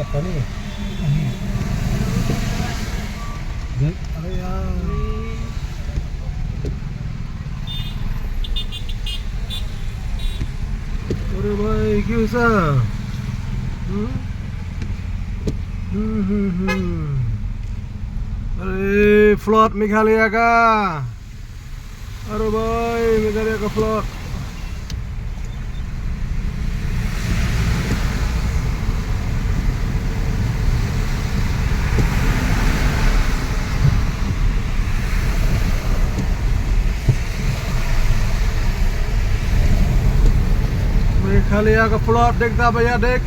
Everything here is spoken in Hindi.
apa nih? Ada yang अरे भाई क्यों सा अरे फ्लॉट मेघालय का अरे भाई मेघालय का फ्लॉट मेघालय का प्लॉट देखता भैया देख